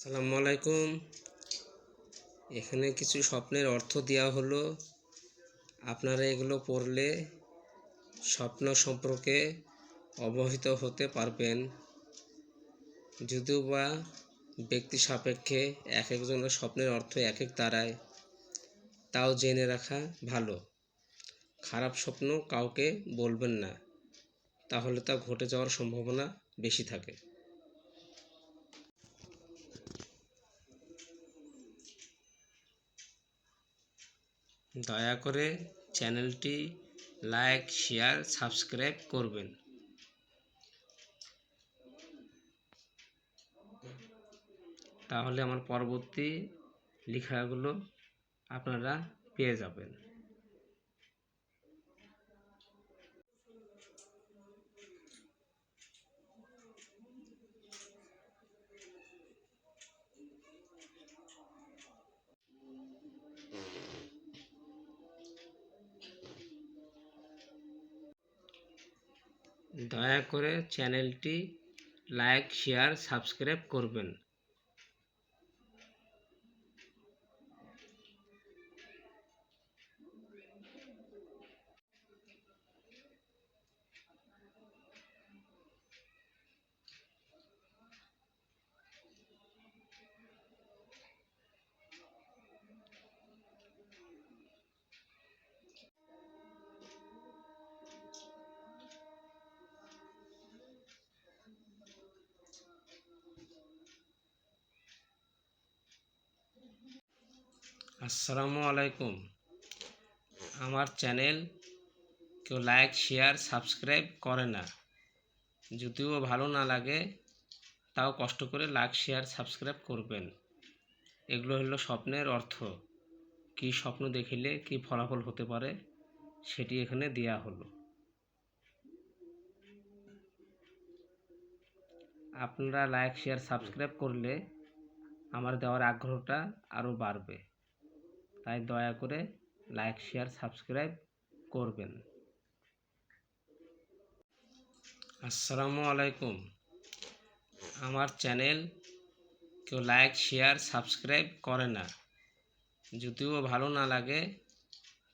আসসালামু আলাইকুম। এখানে কিছু স্বপ্নের অর্থ দেওয়া হলো। আপনারা এগুলো পড়লে স্বপ্ন সম্পর্কে অবহিত হতে পারবেন। যদিও বা ব্যক্তি সাপেক্ষে এক একজনের স্বপ্নের অর্থ এক এক দাঁড়ায়, তাও জেনে রাখা ভালো। খারাপ স্বপ্ন কাউকে বলবেন না, তাহলে তা ঘটে যাওয়ার সম্ভাবনা বেশি থাকে। দয়া করে চ্যানেলটি লাইক, শেয়ার, সাবস্ক্রাইব করবেন। তাহলে আমার পরবর্তী লেখাগুলো আপনারা পেয়ে যাবেন। দয়া করে চ্যানেলটি লাইক, শেয়ার, সাবস্ক্রাইব করবেন। আসসালামু আলাইকুম। আমার চ্যানেল কেউ লাইক, শেয়ার, সাবস্ক্রাইব করে না। যদিও ভালো না লাগে, তাও কষ্ট করে লাইক, শেয়ার, সাবস্ক্রাইব করবেন। এগুলো হলো স্বপ্নের অর্থ। কি স্বপ্ন দেখিলে কি ফলাফল হতে পারে সেটি এখানে দেয়া হলো। আপনারা লাইক, শেয়ার, সাবস্ক্রাইব করলে আমার দেওয়ার আগ্রহটা আরও বাড়বে। তাই দয়া করে লাইক, শেয়ার, সাবস্ক্রাইব করবেন। আসসালামু আলাইকুম। আমার চ্যানেল কেউ লাইক, শেয়ার, সাবস্ক্রাইব করে না। যদিও ভালো না লাগে,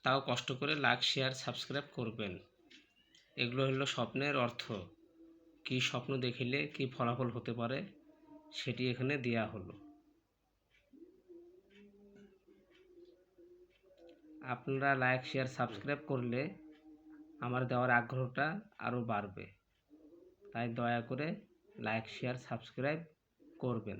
তাও কষ্ট করে লাইক, শেয়ার, সাবস্ক্রাইব করবেন। এগুলো হলো স্বপ্নের অর্থ। কি স্বপ্ন দেখিলে কি ফলাফল হতে পারে সেটি এখানে দেয়া হলো। আপনারা লাইক, শেয়ার, সাবস্ক্রাইব করলে আমার দেওয়ার আগ্রহটা আরও বাড়বে। তাই দয়া করে লাইক, শেয়ার, সাবস্ক্রাইব করবেন।